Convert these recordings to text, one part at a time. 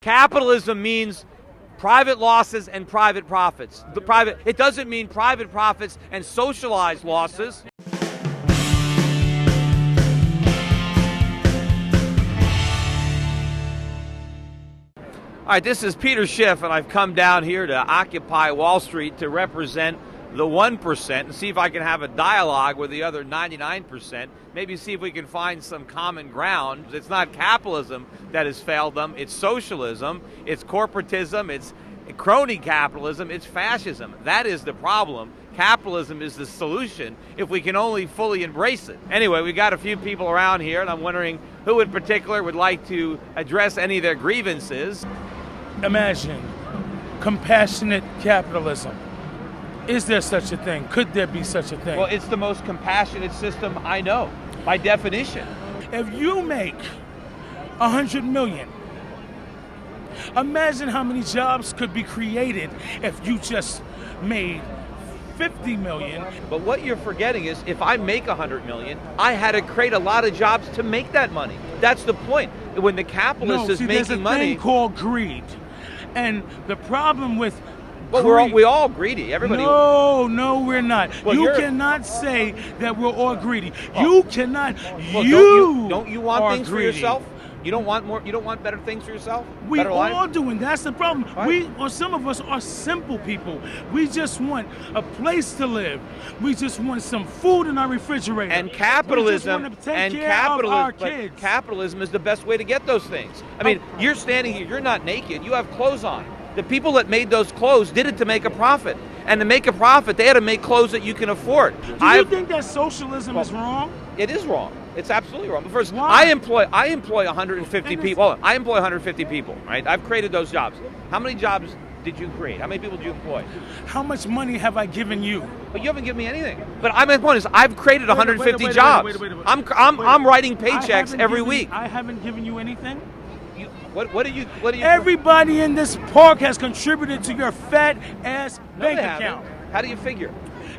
Capitalism means private losses and private profits. It doesn't mean private profits and socialized losses. All right, this is Peter Schiff, and I've come down here to occupy Wall Street to represent the 1% and see if I can have a dialogue with the other 99%, maybe see if we can find some common ground. It's not capitalism that has failed them, it's socialism, it's corporatism, it's crony capitalism, it's fascism. That is the problem. Capitalism is the solution if we can only fully embrace it. Anyway, we got a few people around here, and I'm wondering who in particular would like to address any of their grievances. Imagine compassionate capitalism. Is there such a thing? Could there be such a thing? Well, it's the most compassionate system I know, by definition. If you make 100 million, imagine how many jobs could be created if you just made 50 million. But what you're forgetting is, if I make 100 million, I had to create a lot of jobs to make that money. That's the point. When the capitalist is making money, there's a thing called greed, and the problem with well, we all greedy. Everybody. No, we're not. Well, you cannot say that we're all greedy. Oh. You cannot. Well, don't you want things greedy. for yourself? You don't want more. You don't want better things for yourself. We better all life? do, and that's the problem. Right. Some of us are simple people. We just want a place to live. We just want some food in our refrigerator. And capitalism, we just want to take care of our kids. Capitalism is the best way to get those things. I mean, you're standing here. You're not naked. You have clothes on. The people that made those clothes did it to make a profit. And to make a profit, they had to make clothes that you can afford. Do you think that socialism is wrong? It is wrong. It's absolutely wrong. But first, why? I employ 150 people. I employ 150 people, right? I've created those jobs. How many jobs did you create? How many people did you employ? How much money have I given you? But you haven't given me anything. But my point is, I've created 150 jobs. Wait. I'm writing paychecks every week. I haven't given you anything. What do you? Everybody in this park has contributed to your fat ass bank account. How do you figure?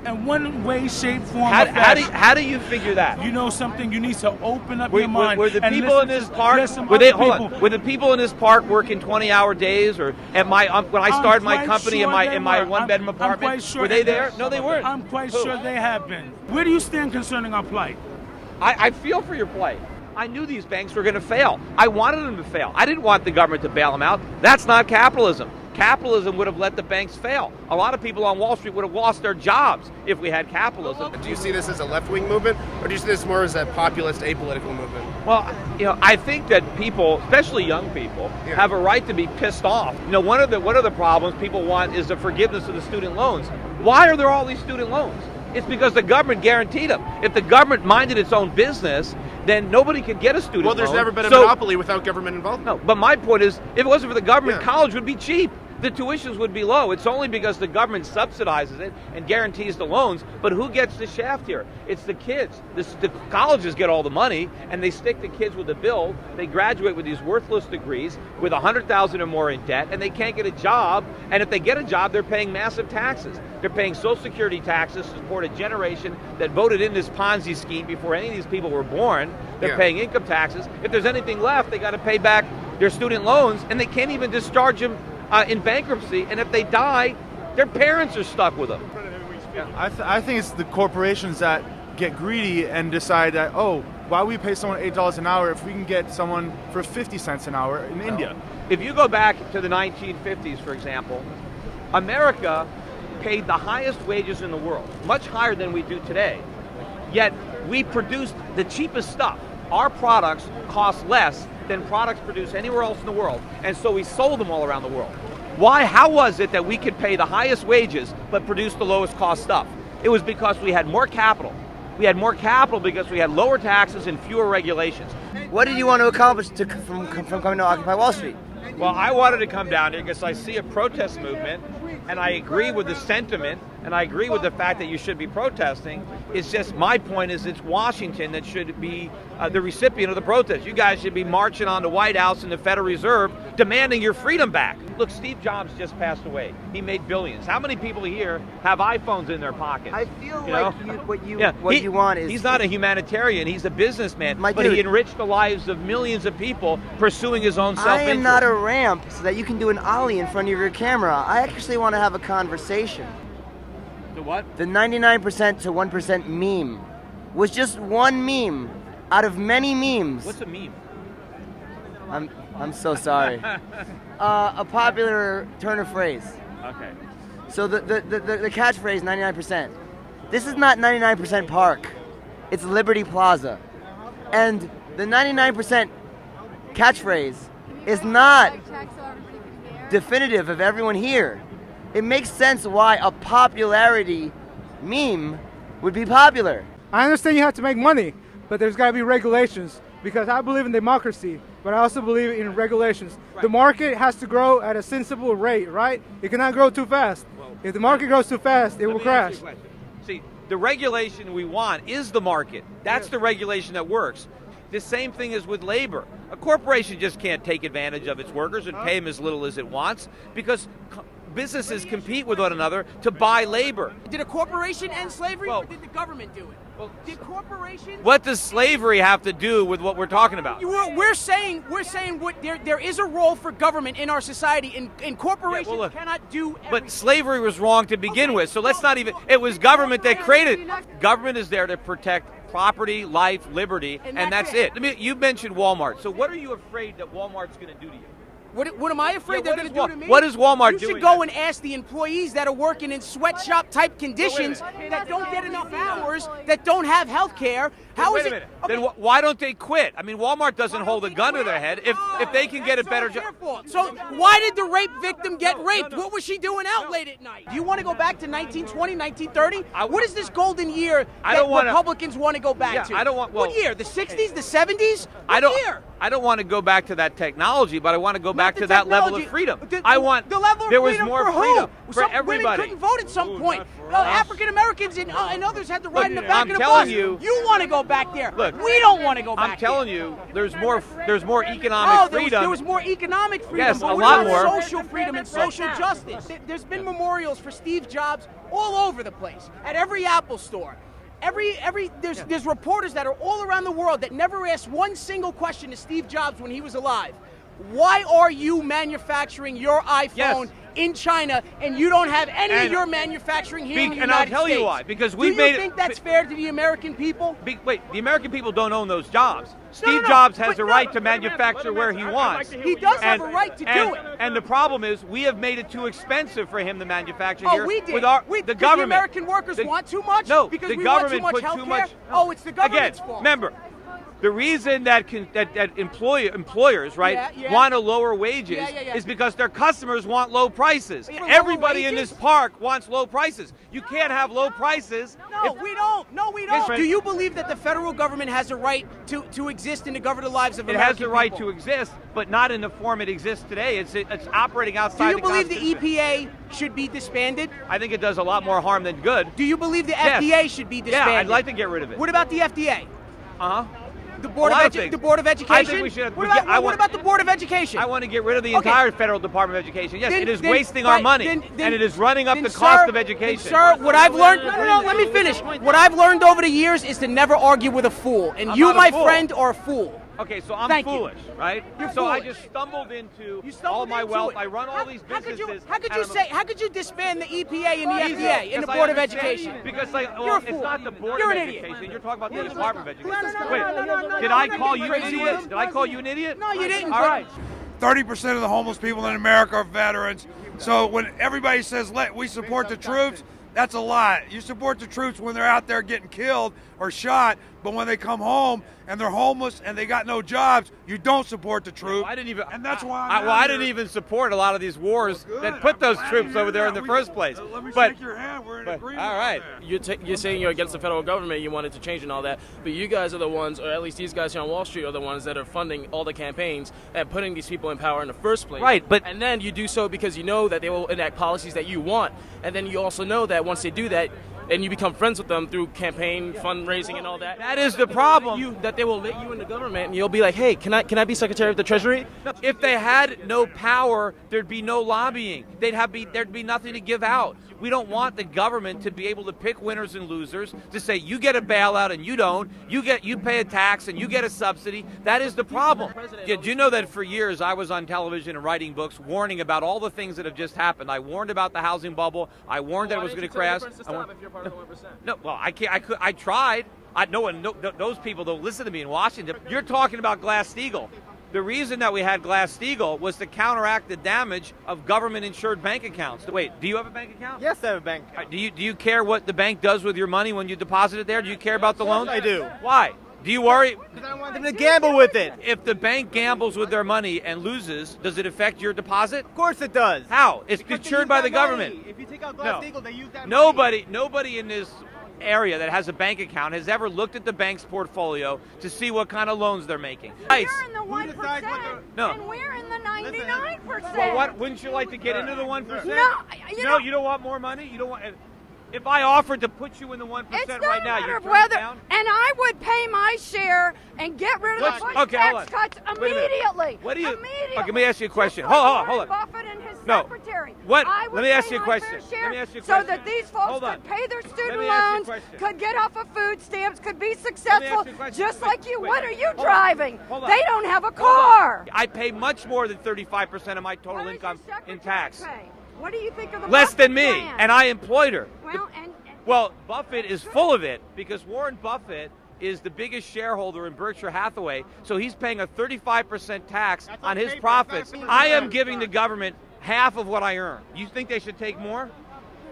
In one way, shape, form, or fashion. fashion. How do you figure that? You know something? You need to open up your mind. Were the people in this park? Were the people in this park working 20-hour days, or when I started my company in my one-bedroom apartment? Were they there? No, they weren't. I'm quite sure they have been. Where do you stand concerning our plight? I feel for your plight. I knew these banks were going to fail. I wanted them to fail. I didn't want the government to bail them out. That's not capitalism. Capitalism would have let the banks fail. A lot of people on Wall Street would have lost their jobs if we had capitalism. Do you see this as a left-wing movement, or do you see this more as a populist, apolitical movement? Well, I think that people, especially young people, have a right to be pissed off. One of the problems people want is the forgiveness of the student loans. Why are there all these student loans? It's because the government guaranteed them. If the government minded its own business, then nobody could get a student loan. Well, there's never been a monopoly without government involvement. No, but my point is, if it wasn't for the government, college would be cheap. The tuitions would be low. It's only because the government subsidizes it and guarantees the loans. But who gets the shaft here? It's the kids. The colleges get all the money, and they stick the kids with the bill. They graduate with these worthless degrees with $100,000 or more in debt, and they can't get a job. And if they get a job, they're paying massive taxes. They're paying Social Security taxes to support a generation that voted in this Ponzi scheme before any of these people were born. They're paying income taxes. If there's anything left, they got to pay back their student loans, and they can't even discharge them in bankruptcy, and if they die, their parents are stuck with them. I think it's the corporations that get greedy and decide that, why we pay someone $8 an hour if we can get someone for 50 cents an hour in India? If you go back to the 1950s, for example, America paid the highest wages in the world, much higher than we do today, yet we produced the cheapest stuff. Our products cost less than products produced anywhere else in the world, and so we sold them all around the world. Why? How was it that we could pay the highest wages but produce the lowest cost stuff? It was because we had more capital. We had more capital because we had lower taxes and fewer regulations. What did you want to accomplish from coming to Occupy Wall Street? Well, I wanted to come down here because I see a protest movement, and I agree with the sentiment, and and I agree with the fact that you should be protesting. It's just, my point is, it's Washington that should be the recipient of the protest. You guys should be marching on the White House and the Federal Reserve demanding your freedom back. Look, Steve Jobs just passed away. He made billions. How many people here have iPhones in their pockets? I feel like what you he want is... He's not a humanitarian. He's a businessman. But dude, he enriched the lives of millions of people pursuing his own self-interest. I am not a ramp so that you can do an ollie in front of your camera. I actually want to have a conversation. The what? The 99% to 1% meme was just one meme out of many memes. What's a meme? I'm so sorry. A popular turn of phrase. Okay. So the catchphrase 99%. This is not 99% Park. It's Liberty Plaza. And the 99% catchphrase is not definitive of everyone here. It makes sense why a popularity meme would be popular. I understand you have to make money, but there's got to be regulations, because I believe in democracy, but I also believe in regulations. Right. The market has to grow at a sensible rate, right? It cannot grow too fast. Well, if the market grows too fast, it will crash. See, the regulation we want is the market. That's the regulation that works. The same thing is with labor. A corporation just can't take advantage of its workers and pay them as little as it wants, because businesses compete with one another to buy labor. Did a corporation end slavery, or did the government do it? Well, did corporations? What does slavery have to do with what we're talking about? We're saying what there is a role for government in our society, and corporations cannot do everything. But slavery was wrong to begin with, so let's not even. It was government that created it. Government is there to protect property, life, liberty, and that's it. You mentioned Walmart. So what are you afraid that Walmart's going to do to you? What am I afraid they're going to do to me? What is Walmart doing? You should go and ask the employees that are working in sweatshop type conditions that don't get enough hours, that don't have health care. How is it? Okay. Then why don't they quit? I mean, Walmart doesn't hold a gun to their head if they can get a better job. So why did the rape victim get raped? What was she doing out late at night? Do you want to go back to 1920, 1930? What is this golden year that Republicans want to go back to? I don't want. What year? The 60s? The 70s? I don't want to go back to that technology, but I want to go back to that level of freedom. I want. The level of there was freedom more for freedom who? for everybody. Women couldn't vote at some point. African Americans and others had to ride in the back of the bus. I'm telling you. You want to go back there. Look, we don't want to go back I'm telling you, there's more economic freedom. There was more economic freedom. Yes, but a lot more. Social freedom and social justice. There's been memorials for Steve Jobs all over the place, at every Apple store. There's reporters that are all around the world that never asked one single question to Steve Jobs when he was alive. Why are you manufacturing your iPhone in China and you don't have any of your manufacturing here in the United States? And I'll tell you why. Because Do you think that's fair to the American people? Wait, the American people don't own those jobs. Steve Jobs has a right to manufacture where he wants. He does have a right to do it. And the problem is, we have made it too expensive for him to manufacture here. Oh, we did. The government. The American workers want too much? No, because the we government want put too too much much. healthcare? Oh, it's the government's fault. Remember, the reason that employers, want to lower wages is because their customers want low prices. Everybody in this park wants low prices. You can't have low prices. No, we don't. No, we don't. Do you believe that the federal government has a right to exist and to govern the lives of American people? It has the right to exist, but not in the form it exists today. It's operating outside the Constitution. Do you believe the EPA should be disbanded? I think it does a lot more harm than good. Do you believe the FDA should be disbanded? Yeah, I'd like to get rid of it. What about the FDA? Uh-huh. The Board of Education? I think we should. What about the Board of Education? I want to get rid of the entire Federal Department of Education. Yes, it is wasting our money, and it is running up the cost of education. Sir, what I've learned... No, let me finish. What I've learned over the years is to never argue with a fool, and you, my friend, are a fool. Okay, so I'm foolish, right? You're so foolish. I just stumbled into all my wealth. I run all these businesses. How could you disband the EPA and the FDA and the Board of Education? Because it's not the Board You're of an Education. idiot. You're talking about the Department of Education. No, Did I call you an idiot? Did I call you an idiot? No, you didn't. All right. 30% of the homeless people in America are veterans. So when everybody says we support the troops, that's a lie. You support the troops when they're out there getting killed or shot, but when they come home and they're homeless and they got no jobs, you don't support the troops. I didn't even, and that's why I didn't even support a lot of these wars that put those troops over there in the first place. Let me But shake your hand. We're in agreement. all right. You're saying you're against the federal government, you want it to change and all that, but you guys are the ones, or at least these guys here on Wall Street are the ones that are funding all the campaigns and putting these people in power in the first place. Right, but and then you do so because you know that they will enact policies that you want, and then you also know that once they do that, and you become friends with them through campaign fundraising and all that. That is the problem. That they will let you in the government, and you'll be like, hey, can I be Secretary of the Treasury? If they had no power, there'd be no lobbying. There'd be nothing to give out. We don't want the government to be able to pick winners and losers, to say you get a bailout and you don't, you pay a tax and you get a subsidy. That is the problem. Yeah, do you know that for years I was on television and writing books warning about all the things that have just happened? I warned about the housing bubble. I warned that it was going to crash. No, well, I tried. Those people don't listen to me in Washington. You're talking about Glass-Steagall. The reason that we had Glass-Steagall was to counteract the damage of government-insured bank accounts. Wait, do you have a bank account? Yes, I have a bank account. Do you care what the bank does with your money when you deposit it there? Do you care about the loans? I do. Why? Do you worry? Because I don't want them to gamble with it. If the bank gambles with their money and loses, does it affect your deposit? Of course it does. How? It's Because insured by the government. Money. If you take out Glass-Steagall, they use that Nobody in this area that has a bank account has ever looked at the bank's portfolio to see what kind of loans they're making. We're in the 1%, No. and we're in the 99%. Well, what? Wouldn't you like to get into the 1%? No, You don't want more money. You don't want. If I offered to put you in the 1% it's not right now, a matter you're of turning whether, down. and I would pay my share and get rid of the Bush hold on. tax cuts Wait a minute. immediately. What do you? Immediately. Okay, let me ask you a question. Just like Hold on. Warren Buffett and his No. secretary. What? I would Let me ask pay you a my question. fair share Let me ask you a so question. that these folks Hold on. could pay their student me ask you a loans, question. could get off of food stamps, could be you successful, a question. just Wait, like you. wait. What are you Hold on. driving? Hold on. They don't have a Hold on. car. I pay much more than 35% of my total What does income your in secretary tax. pay? What do you think of the Less than Buffett me, plan? and I employed her. Well, Buffett is full of it because Warren Buffett is the biggest shareholder in Berkshire Hathaway, so he's paying a 35% tax on his profits. I am giving the government half of what I earn. You think they should take more?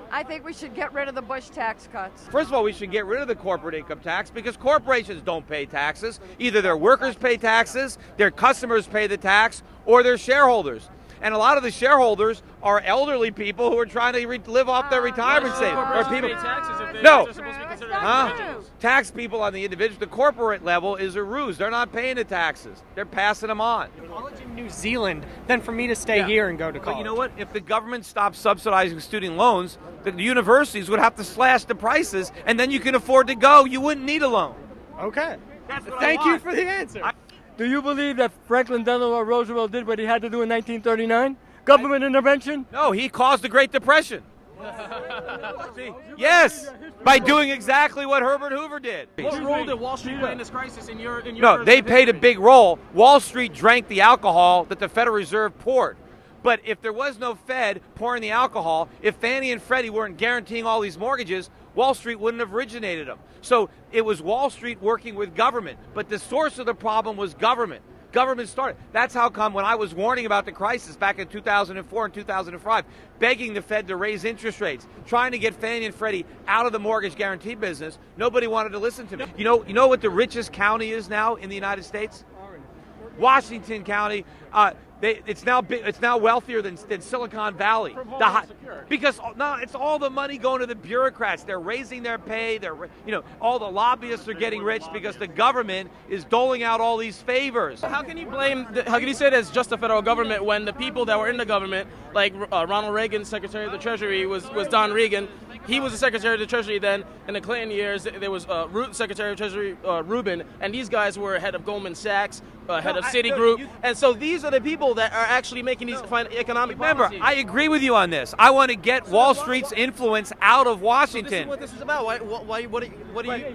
I think we should get rid of the Bush tax cuts. First of all, we should get rid of the corporate income tax because corporations don't pay taxes. Either their workers pay taxes, their customers pay the tax, or their shareholders. And a lot of the shareholders are elderly people who are trying to live off their retirement savings. Or people. No. Tax people on the individual, the corporate level is a ruse. They're not paying the taxes. They're passing them on. College in New Zealand than for me to stay here and go to college. But you know what? If the government stopped subsidizing student loans, the universities would have to slash the prices, and then you can afford to go. You wouldn't need a loan. Okay. That's what Thank I you want. for the answer. Do you believe that Franklin Delano Roosevelt did what he had to do in 1939? Government intervention? No, he caused the Great Depression. See, yes, by doing exactly what Herbert Hoover did. What role did Wall Street play in this crisis in your No, they played a big role. Wall Street drank the alcohol that the Federal Reserve poured. But if there was no Fed pouring the alcohol, if Fannie and Freddie weren't guaranteeing all these mortgages, Wall Street wouldn't have originated them. So it was Wall Street working with government. But the source of the problem was government. Government started. That's how come when I was warning about the crisis back in 2004 and 2005, begging the Fed to raise interest rates, trying to get Fannie and Freddie out of the mortgage guarantee business, nobody wanted to listen to me. You know what the richest county is now in the United States? Washington County. It's now wealthier than Silicon Valley. Because it's all the money going to the bureaucrats. They're raising their pay. All the lobbyists are getting rich because the government is doling out all these favors. How can you how can you say that's just the federal government when the people that were in the government, like Ronald Reagan, Secretary of the Treasury, was Don Regan. He was the Secretary of the Treasury then. In the Clinton years, there was Secretary of Treasury Rubin, and these guys were head of Goldman Sachs, head of Citigroup. And so these are the people that are actually making these economic policies. I agree with you on this. I want to get Wall Street's influence out of Washington. So this is what this is about.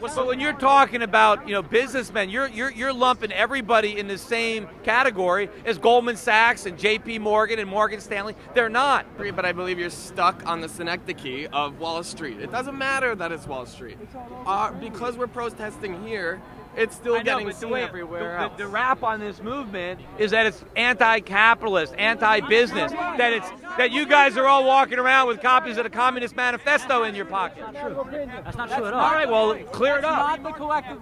But when you're talking about businessmen, you're lumping everybody in the same category as Goldman Sachs and J.P. Morgan and Morgan Stanley. They're not. But I believe you're stuck on the synecdoche of Wall Street. It doesn't matter that it's Wall Street. Because we're protesting here, it's still getting seen everywhere else. The rap on this movement is that it's anti-capitalist, anti-business, that that you guys are all walking around with copies of the Communist Manifesto in your pocket. That's not true at all. All right, well, clear it up.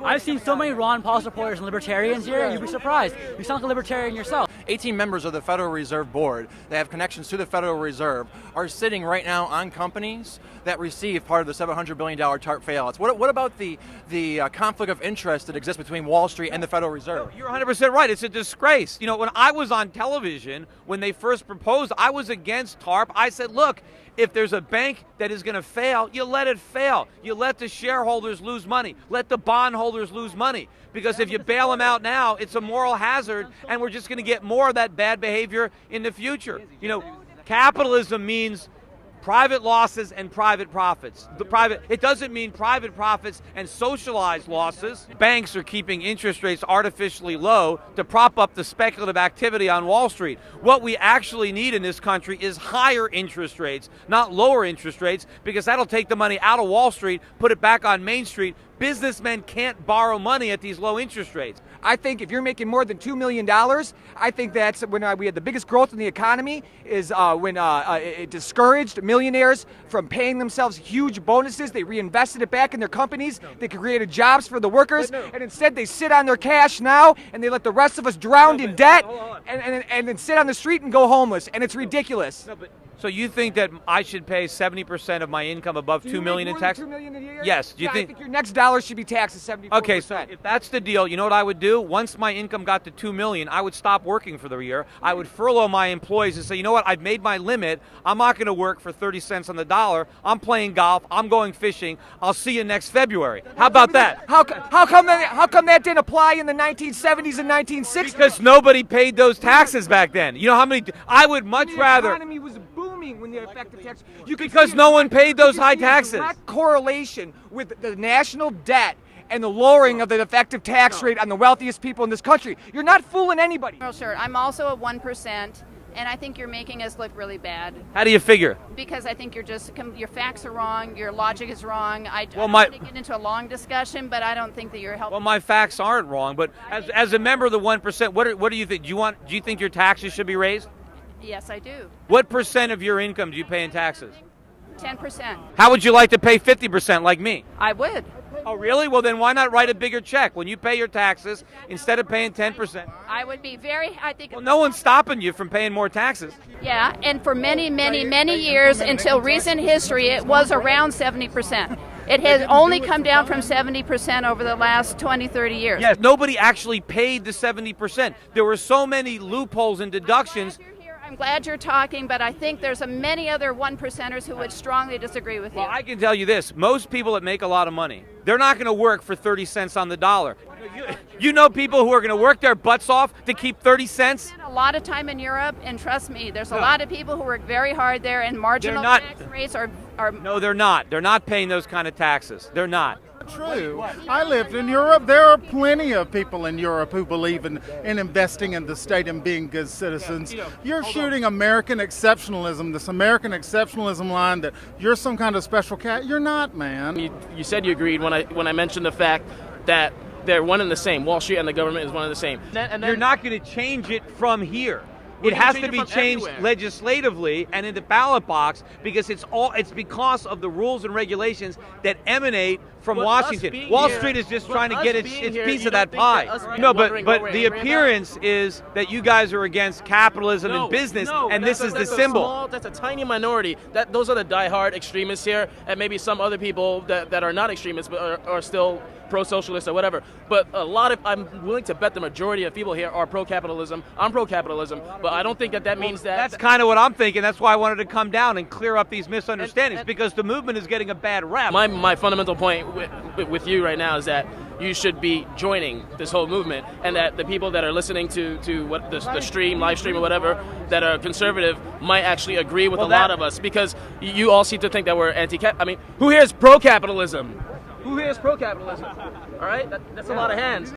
I've seen so many Ron Paul supporters and libertarians here, you'd be surprised. You sound like a libertarian yourself. 18 members of the Federal Reserve Board that have connections to the Federal Reserve are sitting right now on companies that receive part of the $700 billion TARP bailouts. What about the conflict of interest that exists between Wall Street and the Federal Reserve? You're 100% right. It's a disgrace. You know, when I was on television, when they first proposed, I was against TARP. I said, look, if there's a bank that is going to fail, you let it fail. You let the shareholders lose money. Let the bondholders lose money. Because if you bail them out now, it's a moral hazard, and we're just going to get more of that bad behavior in the future. You know, capitalism means private losses and private profits. It doesn't mean private profits and socialized losses. Banks are keeping interest rates artificially low to prop up the speculative activity on Wall Street. What we actually need in this country is higher interest rates, not lower interest rates, because that'll take the money out of Wall Street, put it back on Main Street. Businessmen can't borrow money at these low interest rates. I think if you're making more than $2 million, I think that's when we had the biggest growth in the economy is when it discouraged millionaires from paying themselves huge bonuses. They reinvested it back in their companies. They created jobs for the workers, and instead they sit on their cash now, and they let the rest of us drown in debt and then sit on the street and go homeless, and it's ridiculous. So you think that I should pay 70% of my income above $2 million in tax? $2 million a year? Yes. Do you I think think your next dollar should be taxed at 74%. Okay, so if that's the deal, you know what I would do? Once my income got to $2 million, I would stop working for the year. I would furlough my employees and say, you know what? I've made my limit. I'm not going to work for 30 cents on the dollar. I'm playing golf. I'm going fishing. I'll see you next February. How about that? How come that didn't apply in the 1970s and 1960s? Because nobody paid those taxes back then. You know how many? I would much rather. The economy was booming when the effective tax. Because no one paid those high taxes. Direct correlation with the national debt and the lowering of the effective tax rate on the wealthiest people in this country. You're not fooling anybody. Well, sure. I'm also a 1%, and I think you're making us look really bad. How do you figure? Because I think your facts are wrong, your logic is wrong. I don't my- want to get into a long discussion, but I don't think that you're helping. Well, my facts aren't wrong, but as a member of the 1%, what do you think? Do you think your taxes should be raised? Yes, I do. What percent of your income do you pay in taxes? 10%. How would you like to pay 50% like me? I would. Oh, really? Well, then why not write a bigger check when you pay your taxes instead of paying 10%? I would be I think. Well, no one's stopping you from paying more taxes. Yeah, and for many, many, many years until recent history, it was around 70%. It has only come down from 70% over the last 20, 30 years. Yes, nobody actually paid the 70%. There were so many loopholes and deductions. I'm glad you're talking, but I think there's many other 1%ers who would strongly disagree with you. Well, I can tell you this. Most people that make a lot of money, they're not going to work for 30 cents on the dollar. You know people who are going to work their butts off to keep 30 cents? I spent a lot of time in Europe, and trust me, there's a lot of people who work very hard there, and marginal tax rates are... No, they're not. They're not paying those kind of taxes. They're not. True. I lived in Europe. There are plenty of people in Europe who believe in investing in the state and being good citizens. You're shooting American exceptionalism, this American exceptionalism line that you're some kind of special cat. You're not, man. You said you agreed when I mentioned the fact that they're one and the same. Wall Street and the government is one and the same. And then, you're not going to change it from here. It has to be changed legislatively and in the ballot box because it's because of the rules and regulations that emanate from Washington. Wall Street is just trying to get its piece of that pie. No, but the appearance is that you guys are against capitalism and business, and this is the symbol. That's a tiny minority. Those are the diehard extremists here, and maybe some other people that are not extremists but are still pro-socialist or whatever. But I'm willing to bet the majority of people here are pro-capitalism. I'm pro-capitalism, but I don't think that means that. That's kind of what I'm thinking. That's why I wanted to come down and clear up these misunderstandings because the movement is getting a bad rap. My fundamental point with you right now is that you should be joining this whole movement, and that the people that are listening to what the stream, live stream or whatever, that are conservative might actually agree with a lot of us, because you all seem to think that we're anti-cap. I mean, who here is pro-capitalism? Who here is pro-capitalism? All right, that's a lot of hands.